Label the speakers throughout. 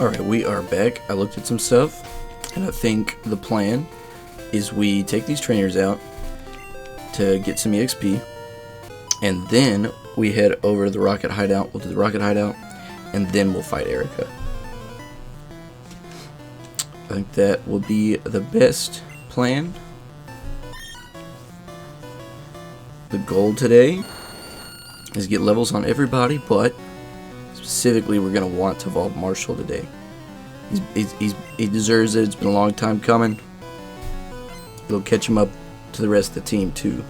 Speaker 1: Alright, we are back. I looked at some stuff, and I think the plan is we take these trainers out to get some EXP, and then we head over to the Rocket Hideout. We'll do the Rocket Hideout, and then we'll fight Erica. I think that will be the best plan. The goal today is get levels on everybody, but specifically we're going to want to evolve Marshall today. He deserves it. It's been a long time coming. It'll catch him up to the rest of the team too.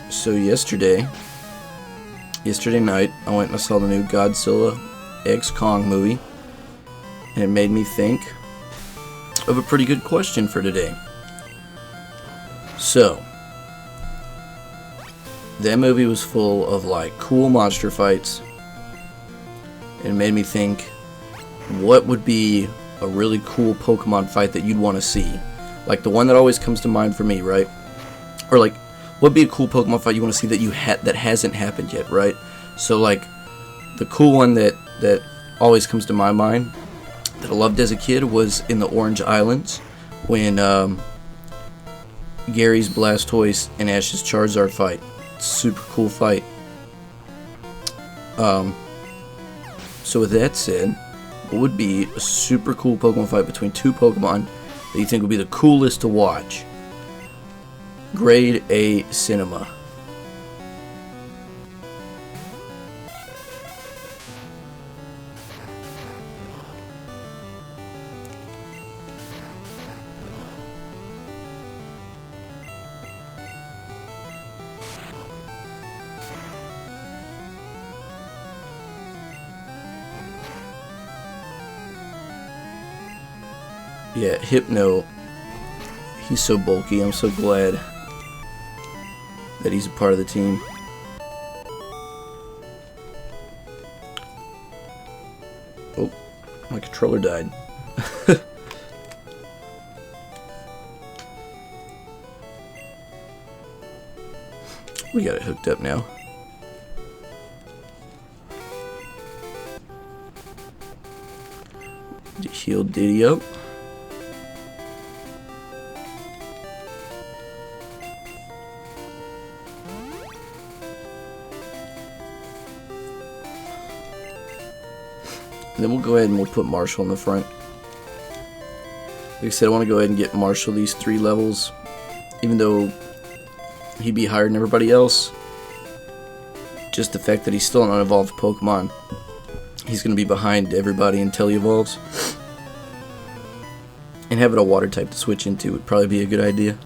Speaker 1: So yesterday night, I went and I saw the new Godzilla x Kong movie, and it made me think of a pretty good question for today. So, that movie was full of like cool monster fights, and it made me think, what would be a really cool Pokemon fight that you'd want to see? Like the one that always comes to mind for me, right? Or like, what'd be a cool Pokemon fight you want to see that that hasn't happened yet, right? So like, the cool one that always comes to my mind that I loved as a kid was in the Orange Islands when Gary's Blastoise and Ash's Charizard fight. Super cool fight. So with that said, what would be a super cool Pokemon fight between two Pokemon that you think would be the coolest to watch? Grade A cinema. Yeah, Hypno. He's so bulky. I'm so glad that he's a part of the team. Oh, my controller died. We got it hooked up now. Heal Diddy up. Then we'll go ahead and we'll put Marshall in the front. Like I said, I want to go ahead and get Marshall these 3 levels. Even though he'd be higher than everybody else. Just the fact that he's still an unevolved Pokemon. He's going to be behind everybody until he evolves. And having a water type to switch into would probably be a good idea.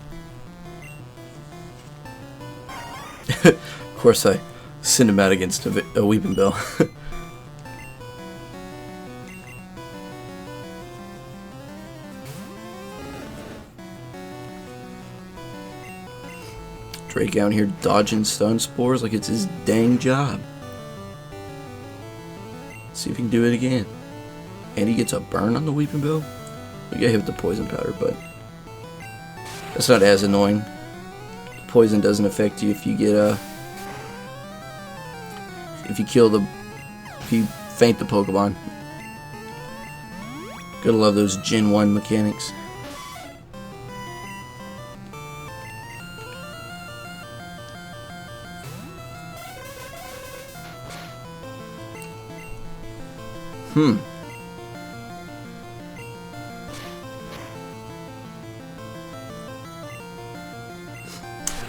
Speaker 1: Of course I send him out against a Weeping Bell. Drake out here dodging stun spores like it's his dang job. See if he can do it again. And he gets a burn on the Weeping Bell. We got hit with the poison powder, but that's not as annoying. Poison doesn't affect you if you get if you faint the Pokemon. Gotta love those Gen 1 mechanics.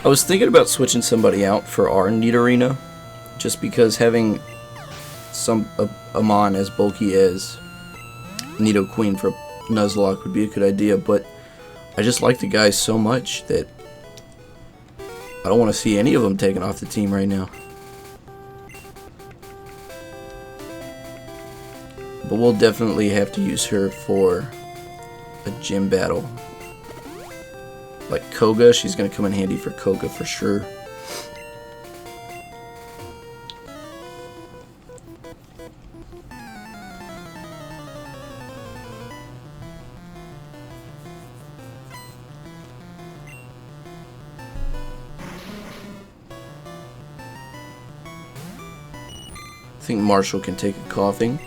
Speaker 1: I was thinking about switching somebody out for our Nidorina, just because having a Mon as bulky as Nidoqueen for Nuzlocke would be a good idea, but I just like the guys so much that I don't want to see any of them taken off the team right now. But we'll definitely have to use her for a gym battle. Like Koga, she's going to come in handy for Koga for sure. I think Marshall can take a coughing.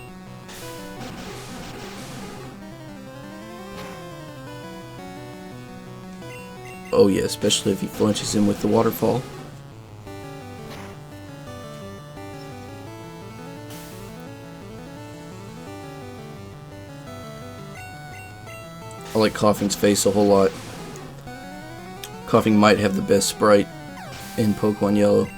Speaker 1: Oh yeah, especially if he flinches in with the waterfall. I like Coughing's face a whole lot. Coughing might have the best sprite in Pokemon Yellow.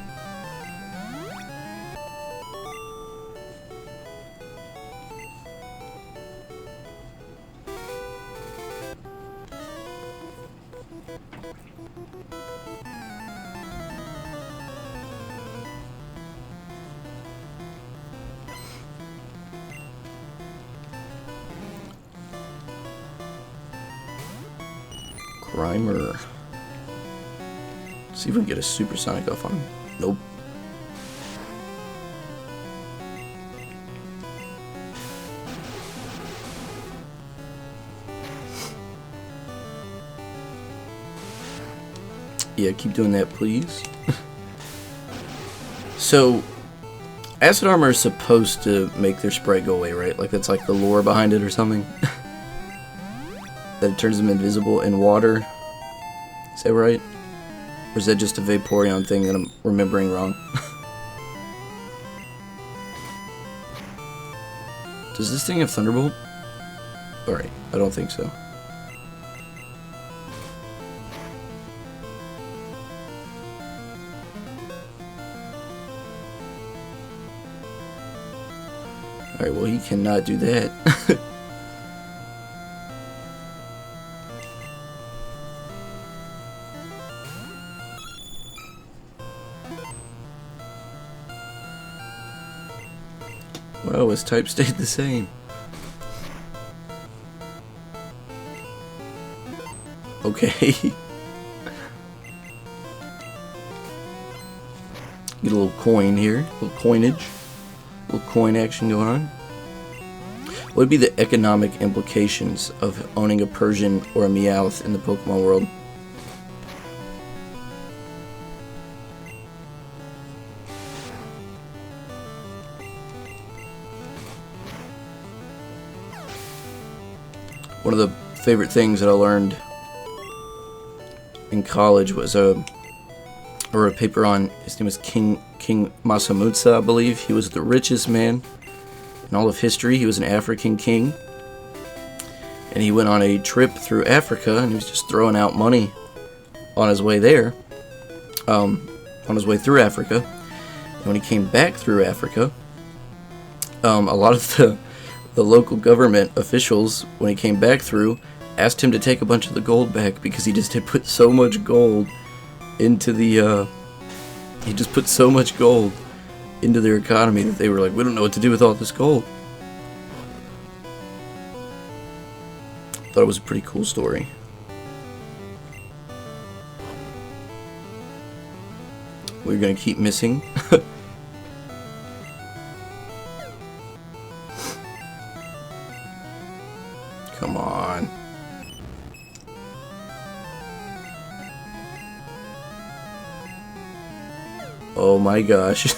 Speaker 1: Grimer. See if we can get a supersonic off on him. Nope. Yeah, keep doing that, please. So, acid armor is supposed to make their sprite go away, right? Like, that's like the lore behind it or something. That it turns them invisible in water. Is that right? Or is that just a Vaporeon thing that I'm remembering wrong? Does this thing have Thunderbolt? Alright, I don't think so. Alright, well he cannot do that. Well, his type stayed the same. Okay. Get a little coin here, a little coinage, a little coin action going on. What would be the economic implications of owning a Persian or a Meowth in the Pokemon world? One of the favorite things that I learned in college was a paper on, his name was King Masamutsa, I believe. He was the richest man in all of history. He was an African king. And he went on a trip through Africa, and he was just throwing out money on his way there. On his way through Africa. And when he came back through Africa, a lot of the local government officials, when he came back through, asked him to take a bunch of the gold back because he just had put so much gold into the, he just put so much gold into their economy that they were like, we don't know what to do with all this gold. Thought it was a pretty cool story. We're gonna keep missing. Come on. Oh my gosh.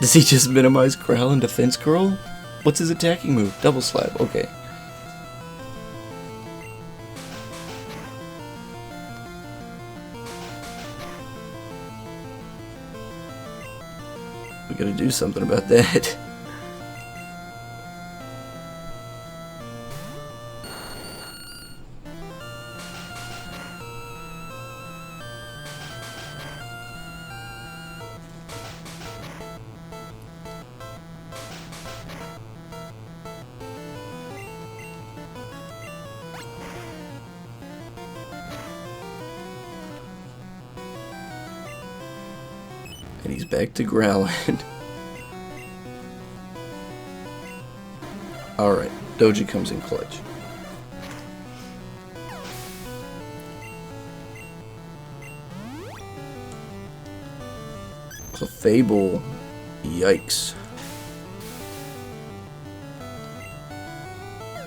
Speaker 1: Does he just minimize Growl and Defense Curl? What's his attacking move? Double Slap, okay. We gotta do something about that. And he's back to growling. Alright, Doji comes in clutch. Clefable. Yikes.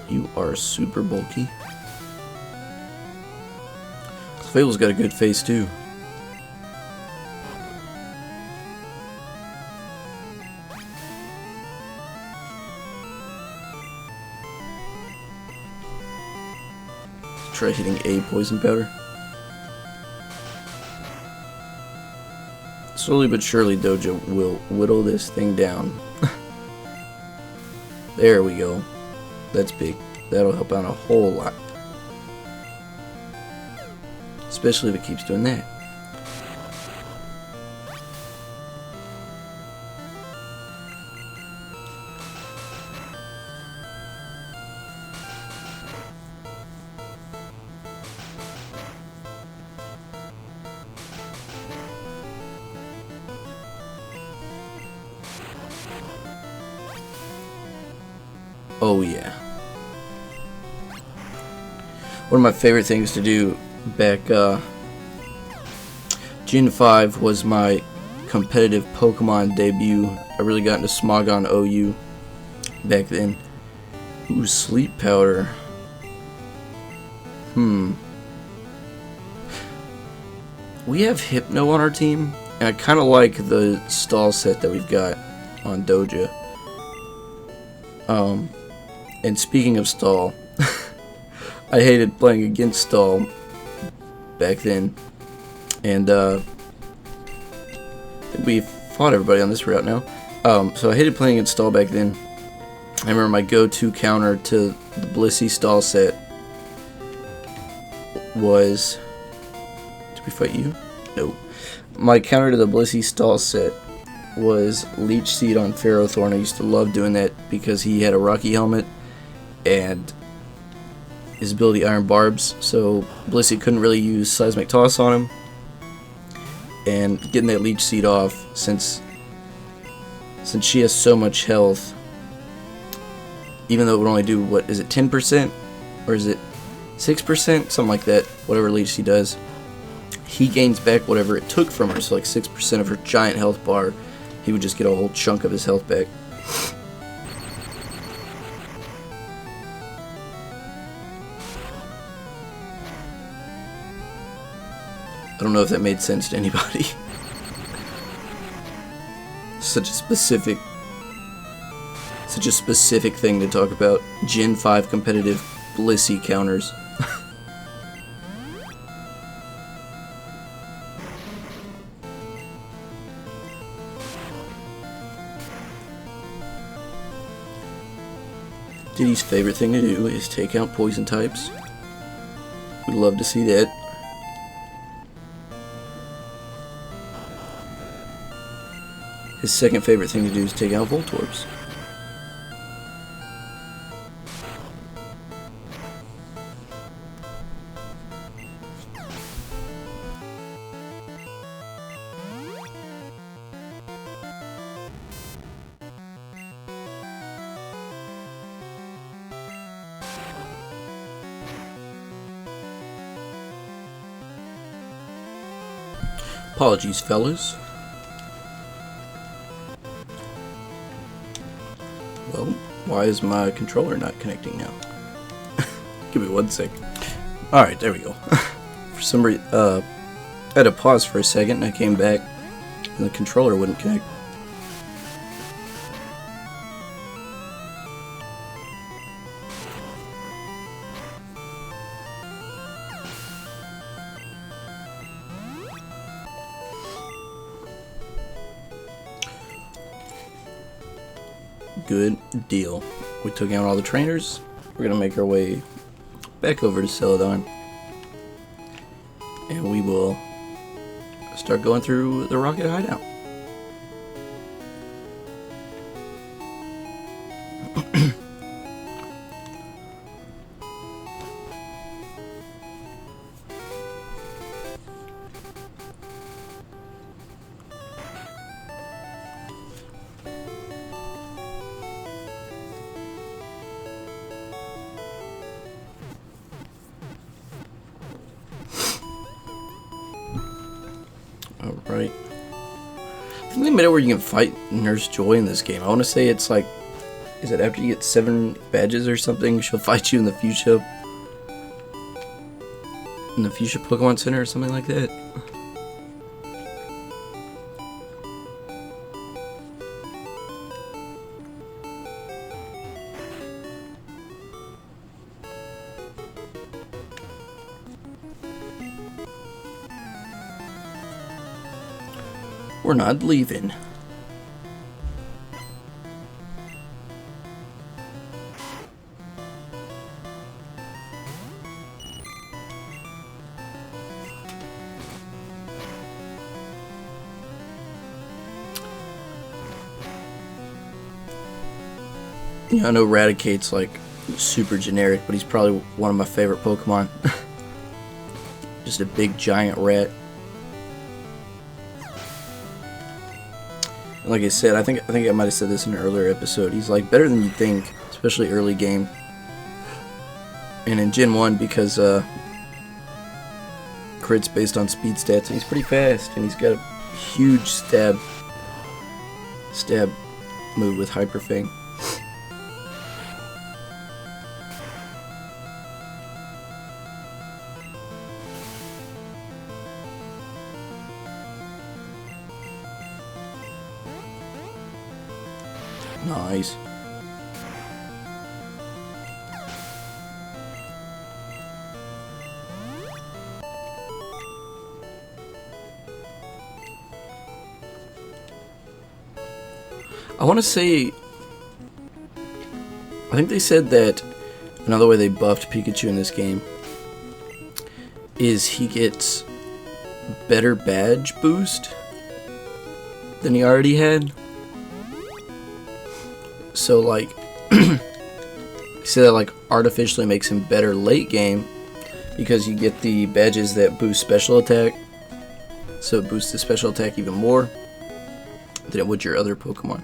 Speaker 1: You are super bulky. Clefable's got a good face too. Try hitting a poison powder. Slowly but surely, Dojo will whittle this thing down. There we go. That's big. That'll help out a whole lot. Especially if it keeps doing that. Oh yeah. One of my favorite things to do back Gen 5 was my competitive Pokemon debut. I really got into Smogon OU back then. Ooh, sleep powder. We have Hypno on our team, and I kind of like the stall set that we've got on Doja. And speaking of stall, I hated playing against stall back then, and we fought everybody on this route now. So I hated playing against stall back then. I remember my go-to counter to the Blissey stall set was... Did we fight you? No. My counter to the Blissey stall set was Leech Seed on Ferrothorn. I used to love doing that because he had a Rocky helmet and his ability Iron Barbs, so Blissey couldn't really use Seismic Toss on him. And getting that Leech Seed off, since she has so much health, even though it would only do, what is it, 10%? Or is it 6%? Something like that, whatever Leech Seed does. He gains back whatever it took from her, so like 6% of her giant health bar. He would just get a whole chunk of his health back. I don't know if that made sense to anybody. Such a specific thing to talk about. Gen 5 competitive Blissey counters. Diddy's favorite thing to do is take out poison types. We'd love to see that. His second favorite thing to do is take out Voltorbs. Apologies, fellas. Well, why is my controller not connecting now? Give me 1 sec. Alright, there we go. For some reason, I had to pause for a second and I came back and the controller wouldn't connect. Good deal. We took out all the trainers. We're gonna make our way back over to Celadon, and we will start going through the Rocket Hideout. Alright. think they made it where you can fight Nurse Joy in this game. I want to say it's like, is it after you get 7 badges or something, she'll fight you in the fuchsia Pokemon Center or something like that. We're not leaving. Yeah, I know Raticate's like super generic, but he's probably one of my favorite Pokemon. Just a big giant rat. Like I said, I think I might have said this in an earlier episode. He's like better than you think, especially early game. And in Gen 1, because crits based on speed stats, and he's pretty fast, and he's got a huge stab move with Hyper Fang. Nice. I want to say, I think they said that another way they buffed Pikachu in this game is he gets better badge boost than he already had. So like, you say that like artificially makes him better late game because you get the badges that boost special attack, so it boosts the special attack even more than it would your other Pokemon.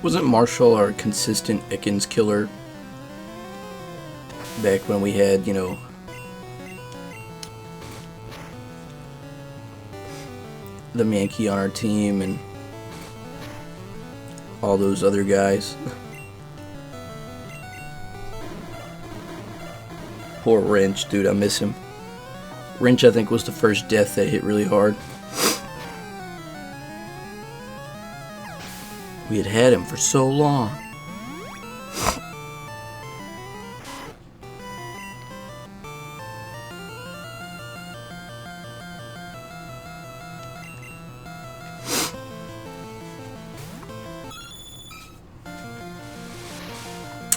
Speaker 1: Wasn't Marshall our consistent Ekans killer back when we had, you know, the Mankey on our team and all those other guys? Poor Wrench, dude, I miss him. Wrench, I think, was the first death that hit really hard. We had had him for so long.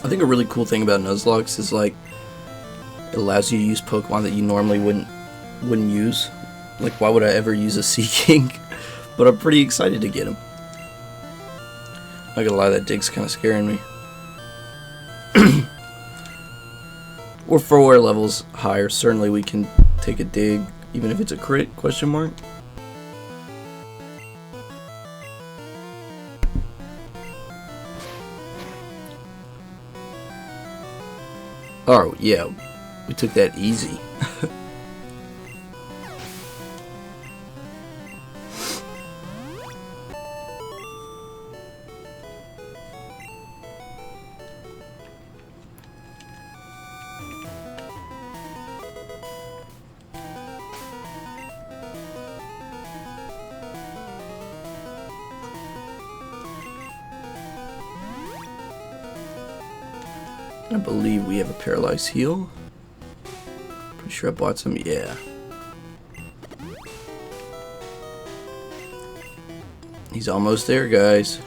Speaker 1: I think a really cool thing about Nuzlocke is like it allows you to use Pokemon that you normally wouldn't use. Like, why would I ever use a Seaking? But I'm pretty excited to get him. Not gonna lie, that dig's kind of scaring me. We're 4 levels higher. Certainly we can take a dig, even if it's a crit, question mark. Oh, yeah. We took that easy. I believe we have a paralyzed heal. Pretty sure I bought some, yeah. He's almost there, guys.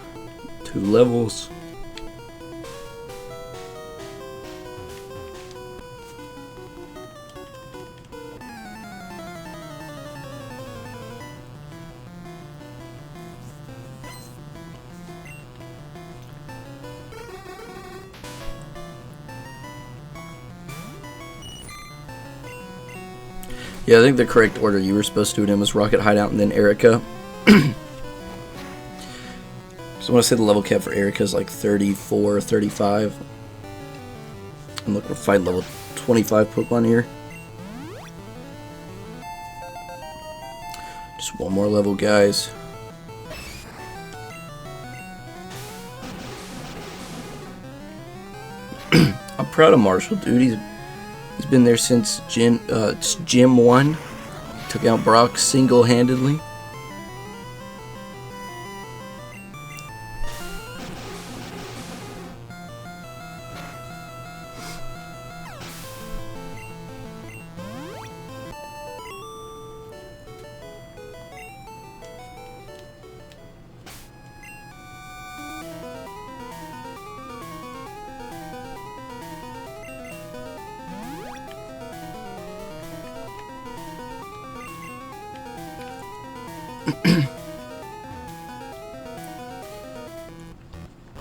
Speaker 1: 2 levels. Yeah, I think the correct order you were supposed to do it in was Rocket Hideout and then Erica. So I want to say the level cap for Erica is like 34, 35. And look, we're fighting level 25 Pokemon here. Just one more level, guys. I'm proud of Marshall, dude. He's been there since Gym 1. Took out Brock single-handedly.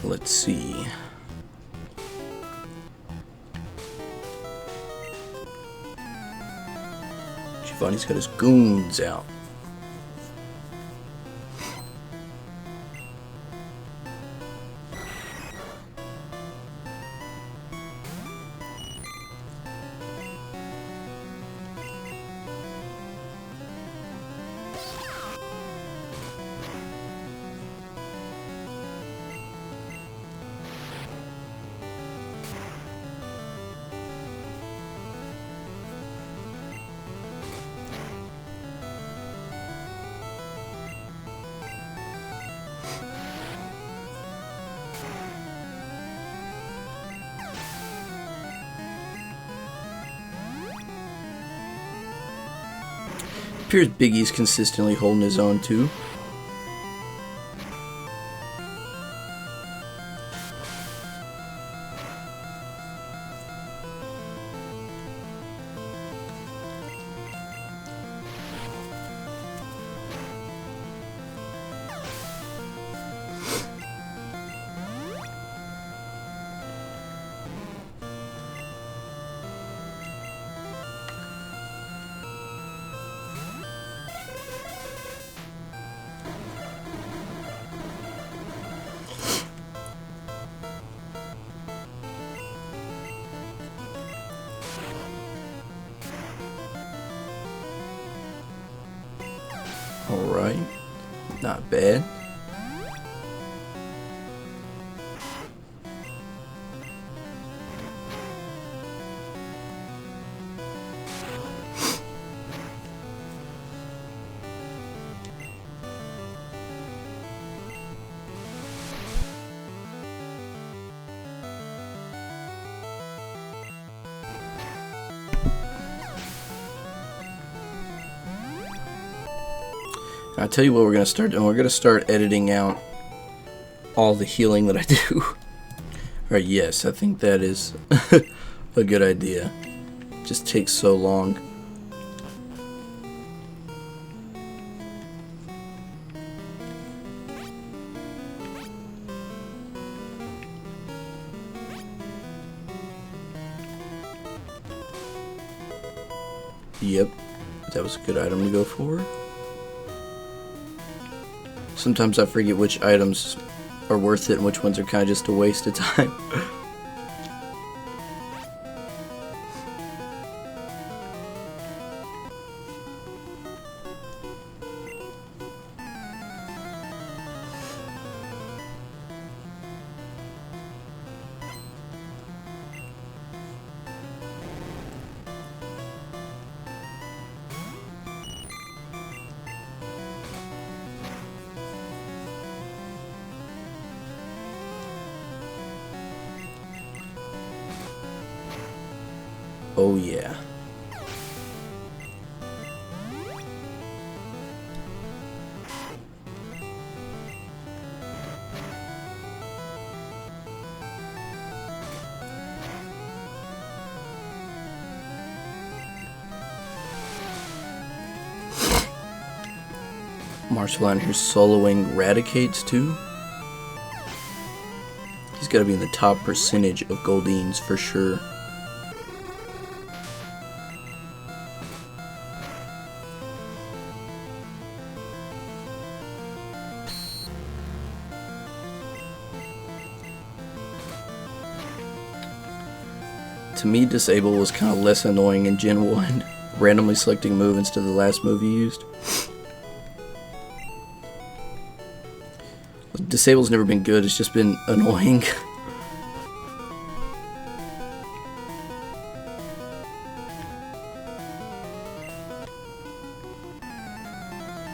Speaker 1: Let's see. Giovanni's got his goons out. Appears Biggie's consistently holding his own too. Alright, not bad. I'll tell you what we're going to start doing. We're going to start editing out all the healing that I do. Alright, yes, I think that is a good idea. It just takes so long. Yep, that was a good item to go for. Sometimes I forget which items are worth it and which ones are kind of just a waste of time. Oh yeah. Marshall on here soloing Raticates too. He's got to be in the top percentage of Goldines for sure. to me, Disable was kind of less annoying in Gen 1. Randomly selecting a move instead of the last move you used. Disable's never been good, it's just been annoying.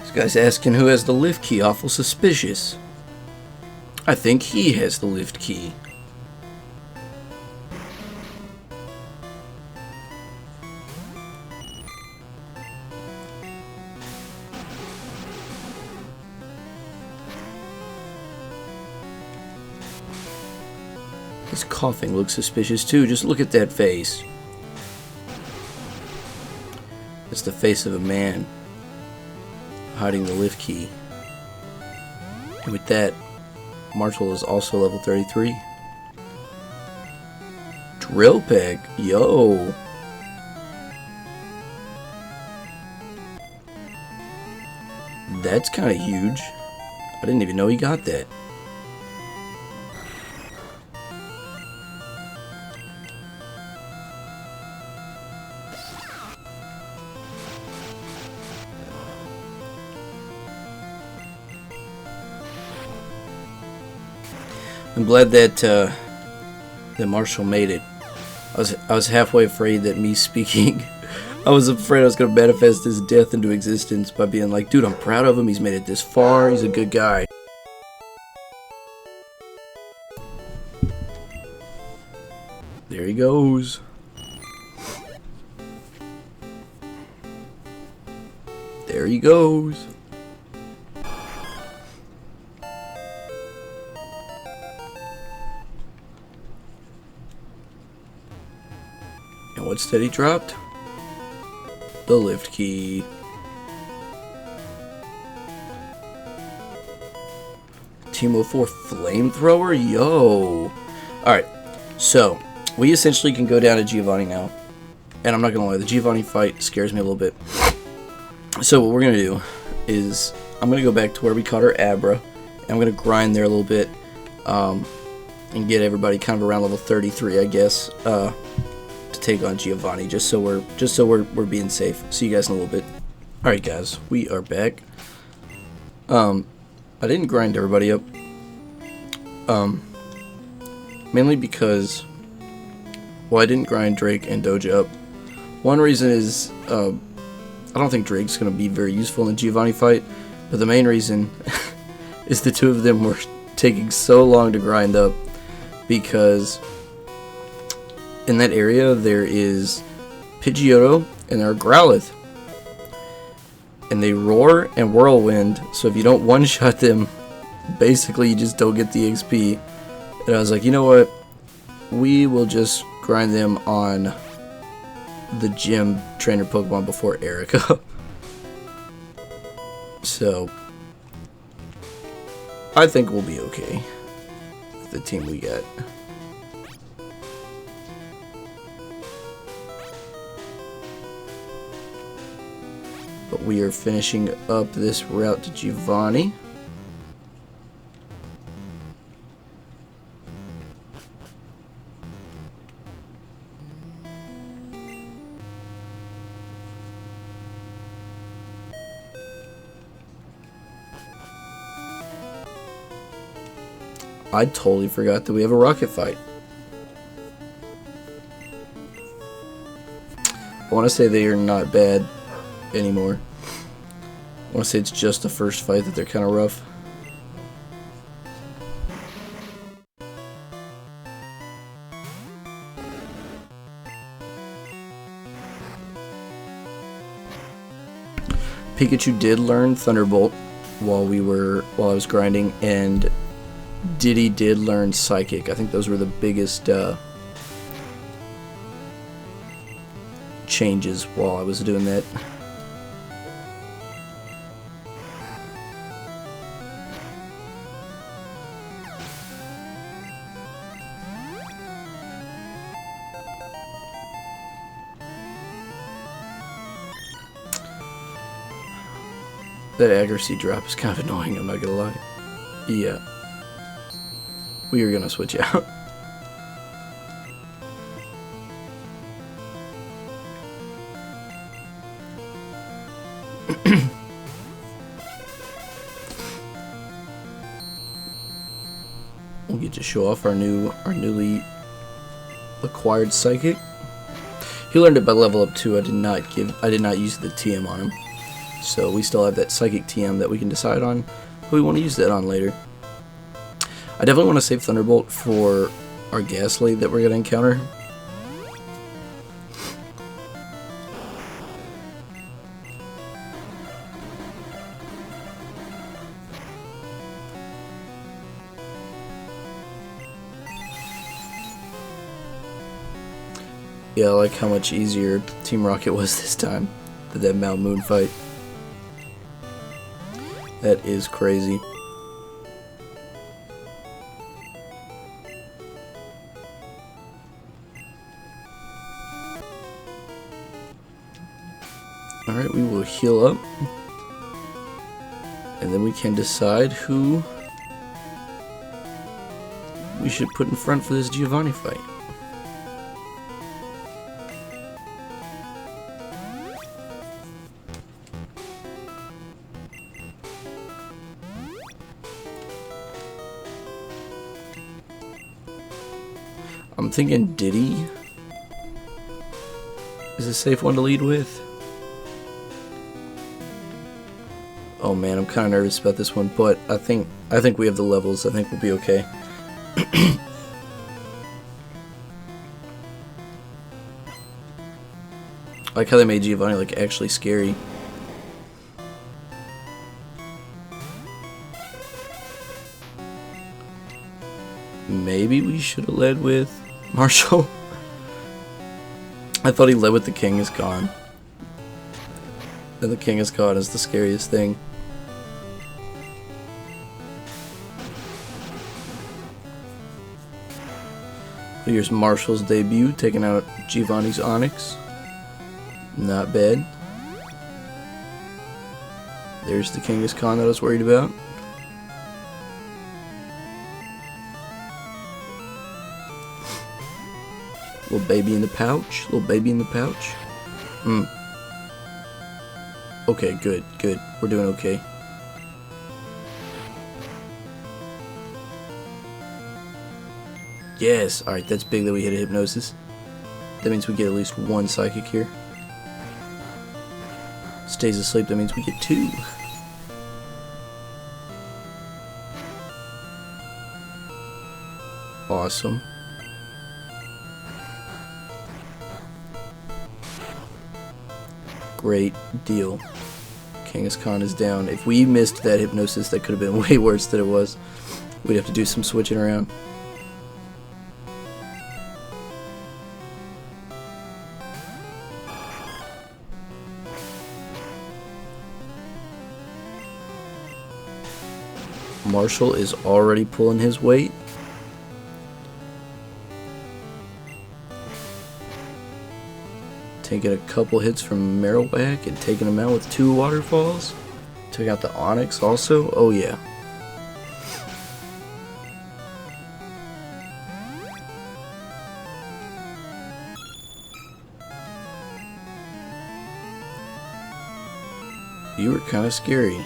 Speaker 1: This guy's asking who has the lift key, awful suspicious. I think he has the lift key. His coughing looks suspicious too, just look at that face. It's the face of a man hiding the lift key. And with that, Marshall is also level 33. Drill Peck, yo! That's kind of huge. I didn't even know he got that. I'm glad that that Marshall made it. I was halfway afraid that me speaking, I was afraid I was gonna manifest his death into existence by being like, dude, I'm proud of him. He's made it this far. He's a good guy. There he goes. There he goes. And what's that he dropped? The lift key. Team 04 flamethrower? Yo. Alright, so we essentially can go down to Giovanni now. And I'm not gonna lie, the Giovanni fight scares me a little bit. So what we're gonna do is I'm gonna go back to where we caught our Abra. And I'm gonna grind there a little bit. And get everybody kind of around level 33, I guess. To take on Giovanni, just so we're being safe. See you guys in a little bit. Alright guys, we are back. I didn't grind everybody up. Mainly because, well, I didn't grind Drake and Doja up. One reason is I don't think Drake's gonna be very useful in the Giovanni fight, but the main reason is the two of them were taking so long to grind up because in that area there is Pidgeotto and there are Growlithe. And they roar and whirlwind, so if you don't one-shot them, basically you just don't get the XP. And I was like, you know what? We will just grind them on the gym trainer Pokemon before Erica. So I think we'll be okay with the team we got. But we are finishing up this route to Giovanni. I totally forgot that we have a rocket fight. I want to say they are not bad anymore. I want to say it's just the first fight that they're kind of rough. Pikachu did learn Thunderbolt while I was grinding, and Diddy did learn Psychic. I think those were the biggest changes while I was doing that. That accuracy drop is kind of annoying, I'm not gonna lie. Yeah. We are gonna switch out. We'll get to show off our newly acquired psychic. He learned it by level up 2. I did not use the TM on him. So we still have that psychic TM that we can decide on who we want to use that on later. I definitely want to save Thunderbolt for our Ghastly that we're going to encounter. Yeah, I like how much easier Team Rocket was this time than that Mount Moon fight. That is crazy. Alright, we will heal up. And then we can decide who we should put in front for this Giovanni fight. I'm thinking Diddy is a safe one to lead with. Oh man, I'm kind of nervous about this one, but I think we have the levels. I think we'll be okay. I like how they made Giovanni like actually scary. Maybe we should have led with Marshall. I thought he led with the King is Gone. And the King is Gone is the scariest thing. Here's Marshall's debut, taking out Giovanni's Onyx. Not bad. There's the King is Gone that I was worried about. Little baby in the pouch. Little baby in the pouch. Okay, good, good. We're doing okay. Yes! Alright, that's big that we hit a Hypnosis. That means we get at least one Psychic here. Stays asleep, that means we get 2. Awesome. Great deal. Kangaskhan is down. If we missed that Hypnosis, that could have been way worse than it was. We'd have to do some switching around. Marshall is already pulling his weight. Taking a couple hits from Marowak and taking him out with 2 waterfalls. Took out the Onyx also. Oh yeah. You were kind of scary.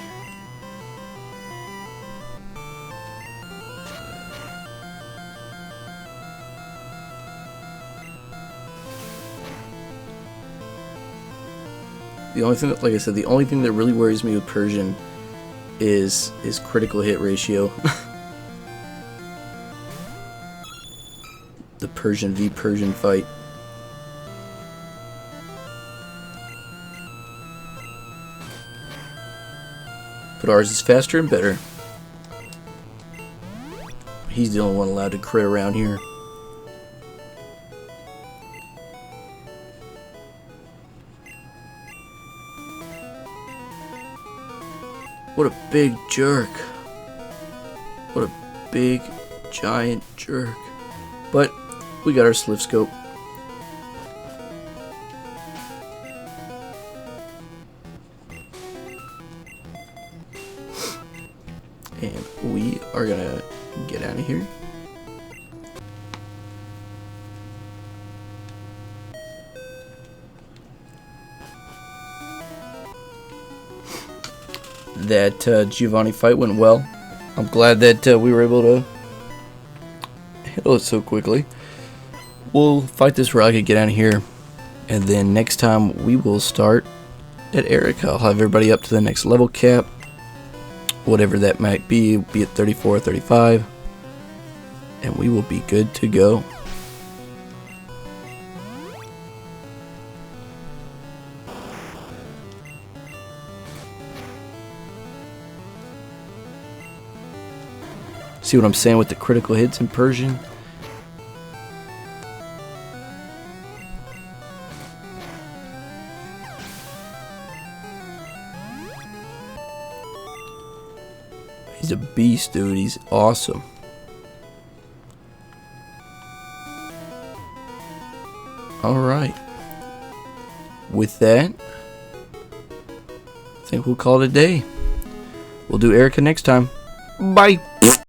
Speaker 1: The only thing that, like I said, the only thing that really worries me with Persian is his critical hit ratio. The Persian v Persian fight. But ours is faster and better. He's the only one allowed to crit around here. What a big jerk. What a big, giant jerk. But we got our Sliff Scope. And we are gonna get out of here. that Giovanni fight went well. I'm glad that we were able to handle it so quickly. We'll fight this rocket, get out of here, and then next time we will start at Erica. I'll have everybody up to the next level cap, whatever that might be it 34 or 35, and we will be good to go. See what I'm saying with the critical hits in Persian? He's a beast, dude. He's awesome. Alright. With that, I think we'll call it a day. We'll do Erica next time. Bye.